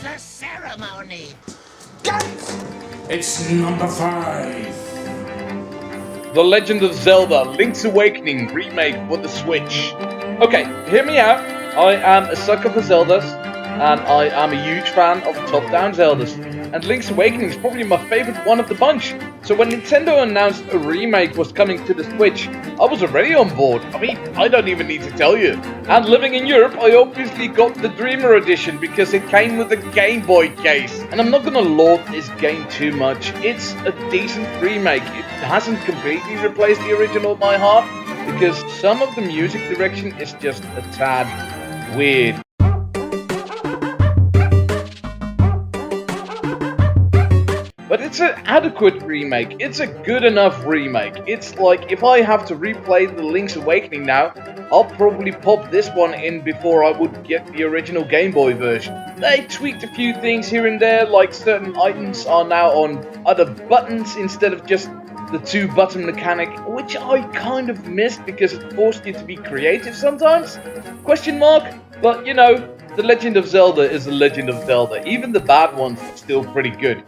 the ceremony. It's number 5. The Legend of Zelda Link's Awakening remake for the Switch. Okay, hear me out. I am a sucker for Zeldas, and I am a huge fan of the top-down Zeldas. And Link's Awakening is probably my favourite one of the bunch. So when Nintendo announced a remake was coming to the Switch, I was already on board. I mean, I don't even need to tell you. And living in Europe, I obviously got the Dreamer Edition because it came with a Game Boy case. And I'm not gonna laud this game too much. It's a decent remake. It hasn't completely replaced the original by half, because some of the music direction is just a tad weird. But it's an adequate remake. It's a good enough remake. It's like, if I have to replay the Link's Awakening now, I'll probably pop this one in before I would get the original Game Boy version. They tweaked a few things here and there, like certain items are now on other buttons instead of just the 2-button mechanic, which I kind of missed because it forced you to be creative sometimes? Question mark? But you know, The Legend of Zelda is The Legend of Zelda. Even the bad ones are still pretty good.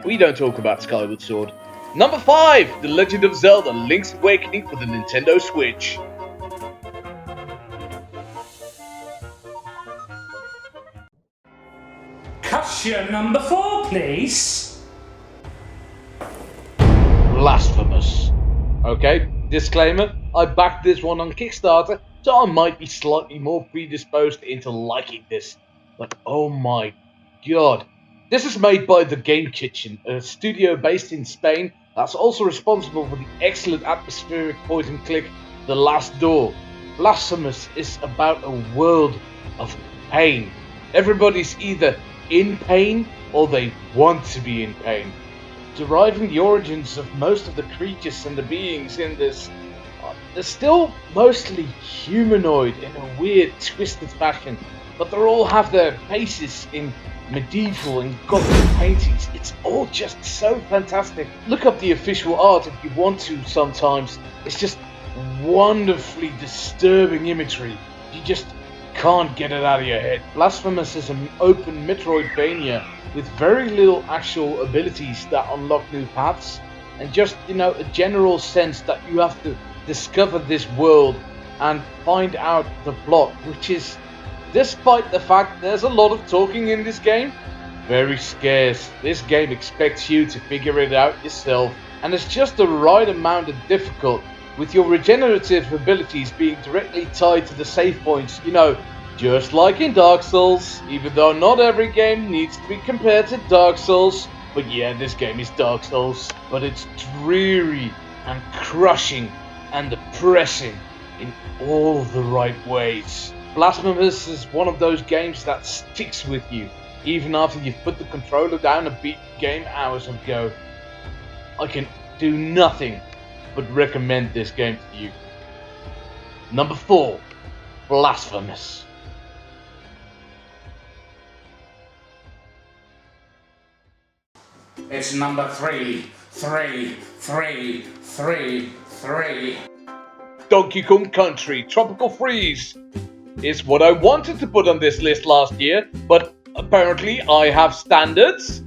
We don't talk about Skyward Sword. Number 5, The Legend of Zelda Link's Awakening for the Nintendo Switch. Cushion number 4, please. Blasphemous. Okay, disclaimer, I backed this one on Kickstarter, so I might be slightly more predisposed into liking this. But oh my god. This is made by The Game Kitchen, a studio based in Spain that's also responsible for the excellent atmospheric point-and-click The Last Door. Blasphemous is about a world of pain. Everybody's either in pain or they want to be in pain. Deriving the origins of most of the creatures and the beings in this, they're still mostly humanoid in a weird, twisted fashion, but they all have their faces in medieval and gothic paintings. It's all just so fantastic. Look up the official art if you want to sometimes. It's just wonderfully disturbing imagery. You just can't get it out of your head. Blasphemous is an open Metroidvania with very little actual abilities that unlock new paths, and just, you know, a general sense that you have to discover this world and find out the plot, which is, despite the fact there's a lot of talking in this game, very scarce. This game expects you to figure it out yourself, and it's just the right amount of difficult, with your regenerative abilities being directly tied to the save points, you know, just like in Dark Souls, even though not every game needs to be compared to Dark Souls. But yeah, this game is Dark Souls, but it's dreary and crushing and depressing in all the right ways. Blasphemous is one of those games that sticks with you, even after you've put the controller down and beat the game hours ago. I can do nothing but recommend this game to you. Number 4, Blasphemous. It's number 3. Donkey Kong Country Tropical Freeze is what I wanted to put on this list last year, but apparently I have standards.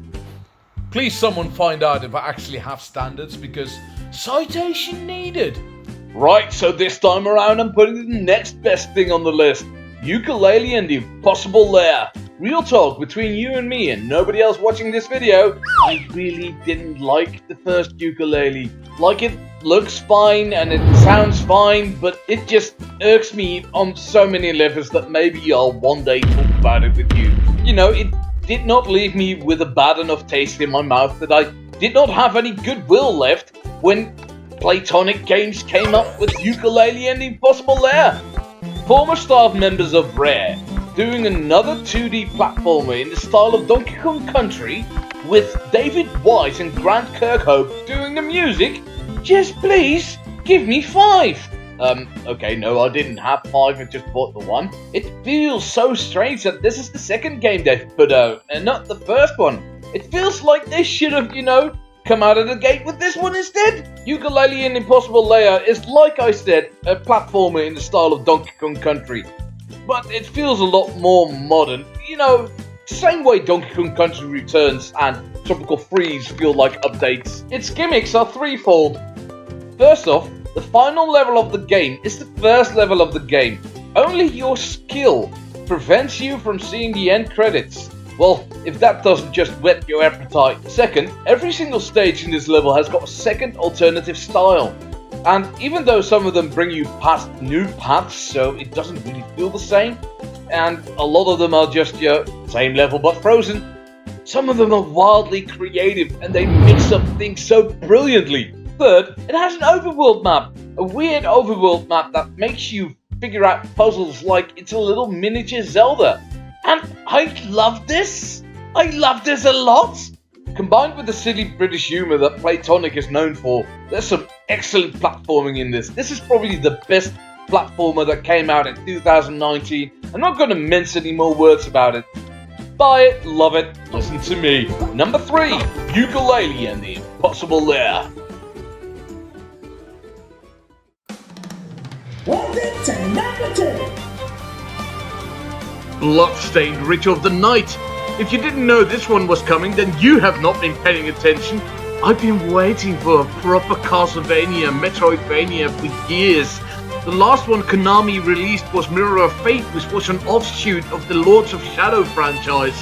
Please someone find out if I actually have standards, because citation needed. Right, so this time around I'm putting the next best thing on the list. Yooka-Laylee and the Impossible Lair. Real talk between you and me and nobody else watching this video, I really didn't like the first Yooka-Laylee. Like, it looks fine and it sounds fine, but it just irks me on so many levels that maybe I'll one day talk about it with you. You know, it did not leave me with a bad enough taste in my mouth that I did not have any goodwill left when Playtonic Games came up with Yooka-Laylee and the Impossible Lair. Former staff members of Rare doing another 2D platformer in the style of Donkey Kong Country with David Wise and Grant Kirkhope doing the music. Just please give me 5. Okay, no, I didn't have 5, I just bought the 1. It feels so strange that this is the second game they've put out and not the first one. It feels like they should have, you know, come out of the gate with this one instead. Yooka-Laylee and Impossible Lair is, like I said, a platformer in the style of Donkey Kong Country, but it feels a lot more modern. You know, same way Donkey Kong Country Returns and Tropical Freeze feel like updates. Its gimmicks are threefold. First off, the final level of the game is the first level of the game. Only your skill prevents you from seeing the end credits. Well, if that doesn't just whet your appetite. Second, every single stage in this level has got a second alternative style. And even though some of them bring you past new paths, so it doesn't really feel the same, and a lot of them are just your same level but frozen, some of them are wildly creative and they mix up things so brilliantly. Third, it has an overworld map, a weird overworld map that makes you figure out puzzles like it's a little miniature Zelda. And I love this! I love this a lot! Combined with the silly British humour that Playtonic is known for, there's some excellent platforming in this. This is probably the best platformer that came out in 2019. I'm not going to mince any more words about it. Buy it, love it, listen to me. Number 3, Yooka-Laylee and the Impossible Lair. Welcome to number 2. Bloodstained Ritual of the Night. If you didn't know this one was coming, then you have not been paying attention. I've been waiting for a proper Castlevania Metroidvania for years. The last one Konami released was Mirror of Fate, which was an offshoot of the Lords of Shadow franchise,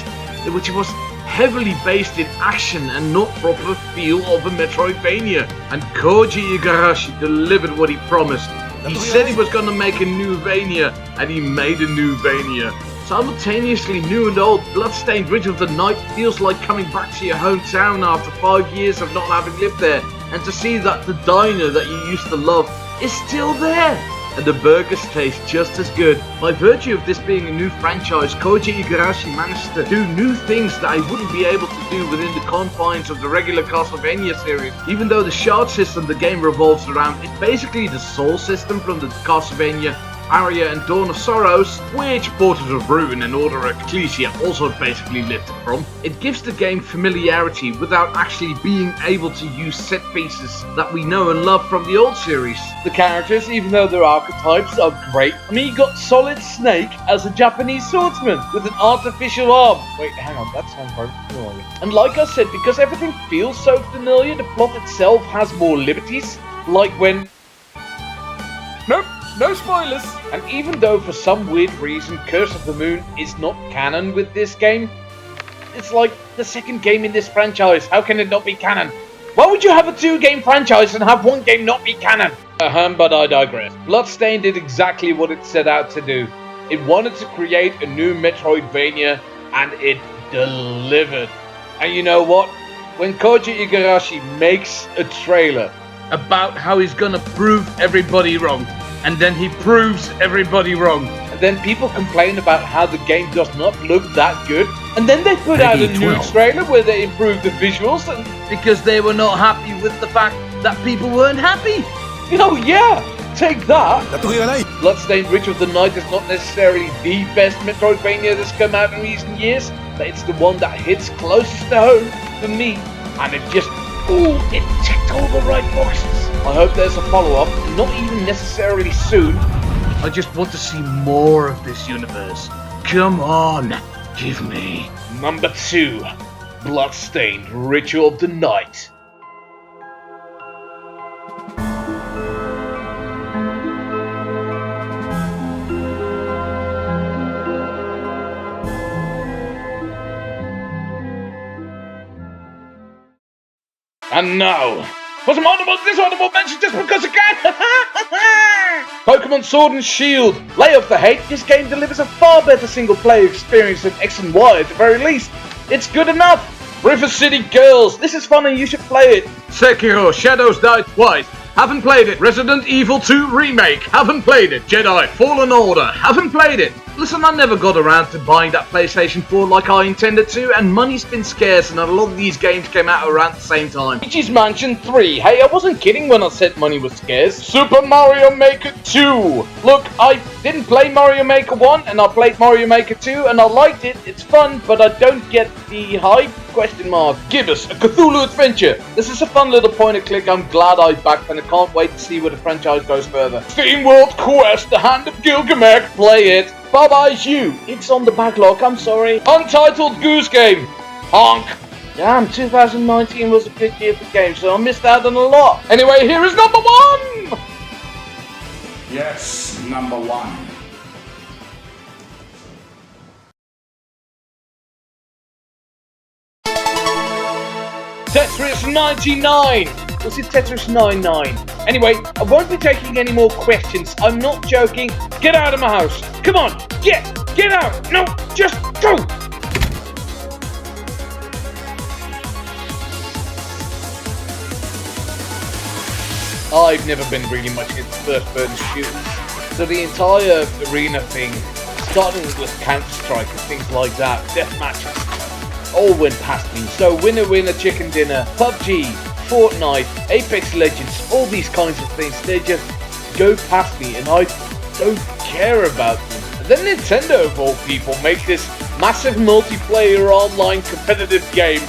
which was heavily based in action and not proper feel of a Metroidvania. And Koji Igarashi delivered what he promised. He said he was gonna make a new Vania, and he made a new Vania. Simultaneously new and old, Bloodstained Ritual of the Night feels like coming back to your hometown after 5 years of not having lived there, and to see that the diner that you used to love is still there, and the burgers taste just as good. By virtue of this being a new franchise, Koji Igarashi managed to do new things that I wouldn't be able to do within the confines of the regular Castlevania series. Even though the shard system the game revolves around is basically the soul system from the Castlevania Aria and Dawn of Sorrows, which Portals of Ruin and Order Ecclesia also basically lifted from. It gives the game familiarity without actually being able to use set pieces that we know and love from the old series. The characters, even though they're archetypes, are great. I mean, you got Solid Snake as a Japanese swordsman with an artificial arm. Wait, hang on, that sounds very familiar. And like I said, because everything feels so familiar, the plot itself has more liberties, like when... Nope. No spoilers! And even though for some weird reason Curse of the Moon is not canon with this game, it's like the second game in this franchise. How can it not be canon? Why would you have a 2-game franchise and have one game not be canon? But I digress. Bloodstained did exactly what it set out to do. It wanted to create a new Metroidvania, and it delivered. And you know what? When Koji Igarashi makes a trailer about how he's gonna prove everybody wrong, and then he proves everybody wrong, and then people complain about how the game does not look that good, and then they put out a new trailer where they improved the visuals because they were not happy with the fact that people weren't happy. You know, yeah, take that. Bloodstained Ritual of the Night is not necessarily the best Metroidvania that's come out in recent years, but it's the one that hits closest to home for me, and it just, ooh, it ticked all the right boxes. I hope there's a follow-up, not even necessarily soon. I just want to see more of this universe. Come on, give me. Number 2, Bloodstained Ritual of the Night. And now, for some dishonorable mention just because I can! Pokemon Sword and Shield. Lay off the hate, this game delivers a far better single player experience than X and Y at the very least. It's good enough. River City Girls, this is fun and you should play it. Sekiro, Shadows Die Twice. Haven't played it. Resident Evil 2 Remake. Haven't played it. Jedi Fallen Order. Haven't played it. Listen, I never got around to buying that PlayStation 4 like I intended to, and money's been scarce, and a lot of these games came out around the same time. Luigi's Mansion 3. Hey, I wasn't kidding when I said money was scarce. Super Mario Maker 2. Look, I didn't play Mario Maker 1, and I played Mario Maker 2, and I liked it. It's fun, but I don't get the hype. Question mark. Give us a Cthulhu adventure. This is a fun little point and click. I'm glad I backed and I can't wait to see where the franchise goes further. Steam World Quest, The Hand of Gilgamesh. Play it. Bye-bye's you. It's on the backlog, I'm sorry. Untitled Goose Game. Honk. Damn, 2019 was a good year for games, so I missed out on a lot. Anyway, here is number 1. Yes, number 1. Tetris 99! Was it Tetris 99? Anyway, I won't be taking any more questions. I'm not joking. Get out of my house. Come on, get out. No, just go. I've never been really much into first-person shooters, so the entire arena thing, starting with Counter-Strike and things like that, deathmatches, all went past me. So winner, chicken dinner, PUBG, Fortnite, Apex Legends, all these kinds of things, they just go past me and I don't care about them. And then Nintendo, of all people, make this massive multiplayer online competitive game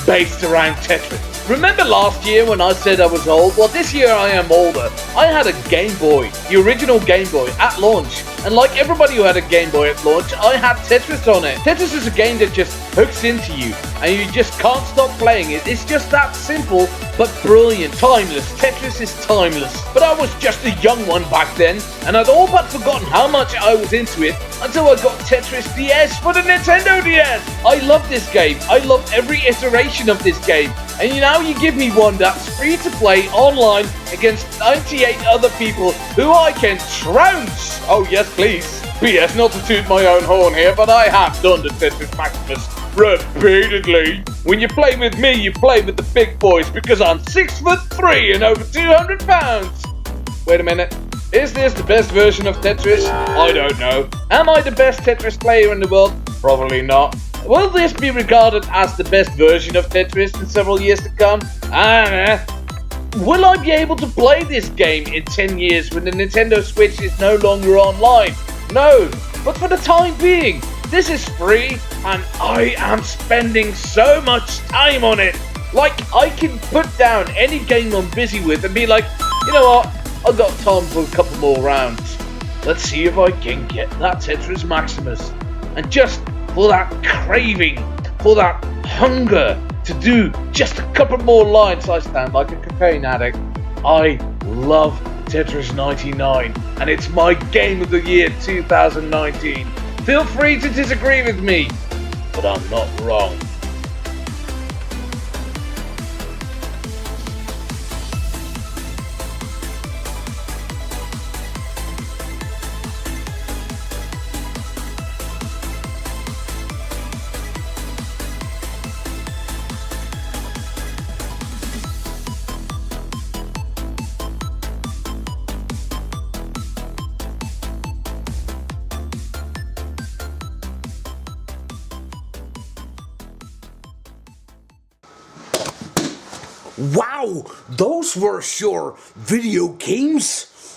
based around Tetris. Remember last year when I said I was old? Well, this year I am older. I had a Game Boy, the original Game Boy, at launch. And like everybody who had a Game Boy at launch, I had Tetris on it. Tetris is a game that just hooks into you, and you just can't stop playing it. It's just that simple, but brilliant. Timeless. Tetris is timeless. But I was just a young one back then, and I'd all but forgotten how much I was into it until I got Tetris DS for the Nintendo DS. I love this game. I love every iteration of this game. And now you give me one that's free to play online against 98 other people who I can trounce. Oh yes, please. P.S. Not to toot my own horn here, but I have done the Tetris Maximus repeatedly. When you play with me, you play with the big boys because I'm 6'3" and over 200 pounds. Wait a minute. Is this the best version of Tetris? I don't know. Am I the best Tetris player in the world? Probably not. Will this be regarded as the best version of Tetris in several years to come? I don't know. Will I be able to play this game in 10 years when the Nintendo Switch is no longer online? No, but for the time being, this is free and I am spending so much time on it. Like, I can put down any game I'm busy with and be like, you know what, I've got time for a couple more rounds. Let's see if I can get that Tetris Maximus. And just for that craving, for that hunger to do just a couple more lines, I stand like a caffeine addict. I love Tetris 99, and it's my game of the year 2019. Feel free to disagree with me, but I'm not wrong. Wow, those were sure video games.